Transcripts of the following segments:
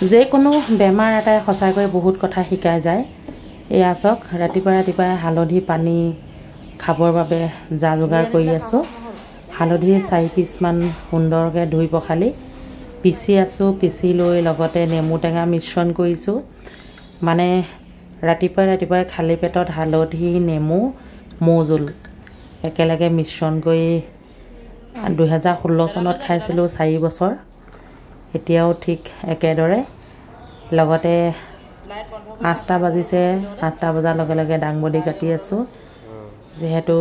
যিকোনো বেমাৰ এটাই সঁচাকৈ বহুত কথা শিকাই যায়। এয়া চাওক ৰাতিপুৱাই হালধি পানী খাবৰ বাবে যা যোগাৰ কৰি আছোঁ। হালধি 4 পিচমান সুন্দৰকৈ ধুই পখালি পিচি আছোঁ। পিচি লৈ লগতে নেমু টেঙা মিশ্ৰণ কৰিছোঁ। মানে ৰাতিপুৱাই খালী পেটত হালধি নেমু মৌজোল একেলগে মিশ্ৰণ কৰি 2016 চনত খাইছিলোঁ 4 বছৰ। এতিয়াও ঠিক একেদৰে। লগতে 8টা বাজিছে, 8টা বজাৰ লগে লগে দাংবডি কাটি আছোঁ। যিহেতু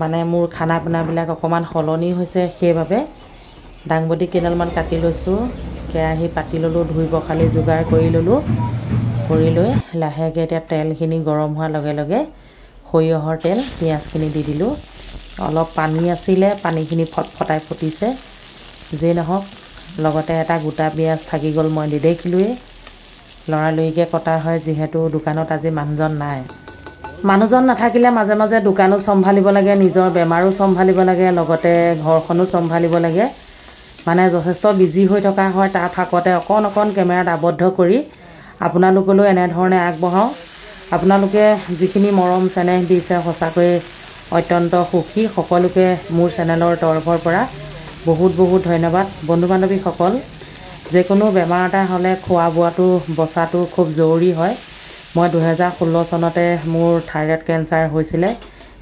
মানে মোৰ খানা পিনাবিলাক অকণমান সলনি হৈছে, সেইবাবে দাংবডি কেইডালমান কাটি লৈছোঁ। কেৰাহী পাতি ল'লোঁ, ধুই পখালি যোগাৰ কৰি ল'লোঁ। কৰি লৈ লাহেকৈ এতিয়া তেলখিনি গৰম হোৱাৰ লগে লগে সৰিয়হৰ তেল পিঁয়াজখিনি দি দিলোঁ। অলপ পানী আছিলে, পানীখিনি ফটফটাই ফুটিছে। যেই নহওক লগতে এটা গোটা পিঁয়াজ থাকি গ'ল, মই নেদেখিলোৱেই। লৰালৰিকৈ কটা হয় যিহেতু দোকানত আজি মানুহজন নাই। মানুহজন নাথাকিলে মাজে মাজে দোকানো চম্ভালিব লাগে, নিজৰ বেমাৰো চম্ভালিব লাগে, লগতে ঘৰখনো চম্ভালিব লাগে। মানে যথেষ্ট বিজি হৈ থকা হয়। তাৰ ফাকতে অকণ কেমেৰাত আবদ্ধ কৰি আপোনালোকলৈ এনেধৰণে আগবঢ়াওঁ। আপোনালোকে যিখিনি মৰম চেনেহ দিছে সঁচাকৈ অত্যন্ত সুখী। সকলোকে মোৰ চেনেলৰ তৰফৰ পৰা বহুত ধন্যবাদ। বন্ধু বান্ধৱীসকল, যিকোনো বেমাৰ এটা হ'লে খোৱা বোৱাটো বচাটো খুব জৰুৰী হয়। মই 2016 চনতে মোৰ থাইৰয়ড কেঞ্চাৰ হৈছিলে,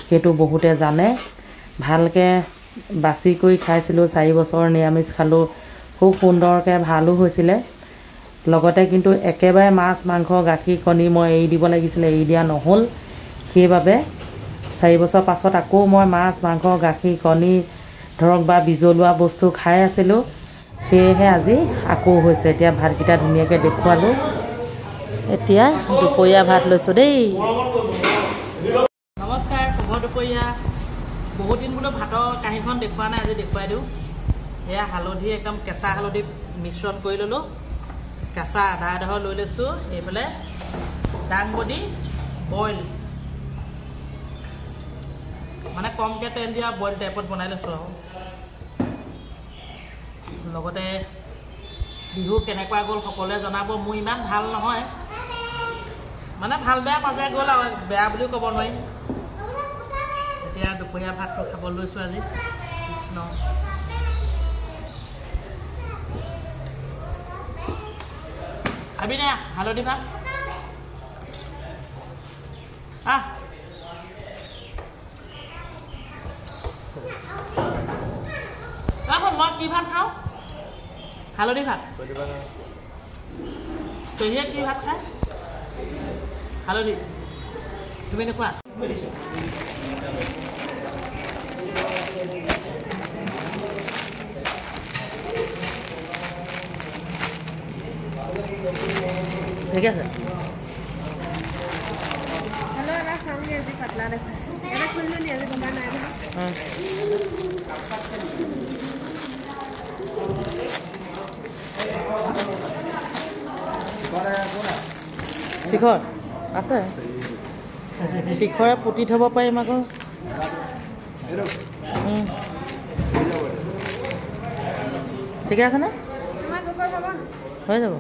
সেইটো বহুতে জানে। ভালকৈ বাছি কৰি খাইছিলোঁ, 4 বছৰ নিৰামিষ খালোঁ, খুব সুন্দৰকৈ ভালো হৈছিলে। লগতে কিন্তু একেবাৰে মাছ মাংস গাখীৰ কণী মই এৰি দিব লাগিছিলে, এৰি দিয়া নহ'ল। সেইবাবে 4 বছৰ পাছত আকৌ মই মাছ মাংস গাখীৰ কণী ধৰক বা বিজলুৱা বস্তু খাই আছিলোঁ। সেয়েহে আজি আকৌ হৈছে। এতিয়া ভাতকেইটা ধুনীয়াকৈ দেখুৱালোঁ। এতিয়া দুপৰীয়া ভাত লৈছোঁ দেই। নমস্কাৰ, শুভ দুপৰীয়া। বহুত দিন বোলো ভাতৰ কাঁহীখন দেখুওৱা নাই, আজি দেখুৱাই দিওঁ। এয়া হালধি একদম কেঁচা হালধি মিশ্ৰণ কৰি ল'লোঁ। কেঁচা আদা এডোখৰ লৈ লৈছোঁ। এইফালে দাংবডি বইল, মানে কমকৈ তেল দিয়া বইল টাইপত বনাই লৈছোঁ আৰু। লগতে বিহু কেনেকুৱা গ'ল সকলোৱে জনাব। মোৰ ইমান ভাল নহয়, মানে ভাল বেয়া মাজে গ'ল আৰু, বেয়া বুলিও ক'ব নোৱাৰিম। এতিয়া দুপৰীয়া ভাতটো খাব লৈছোঁ আজি। কৃষ্ণ খাবি নে হালধি ভাত? মই কি ভাত খাওঁ? হালধি ভাত। তইহে কি ভাত খায়? হালধি। তুমি নোখোৱা? ঠিক আছে। শিখৰ আছে, শিখৰে পুতি থ'ব পাৰিম আকৌ। ঠিকে আছেনে? হৈ যাব।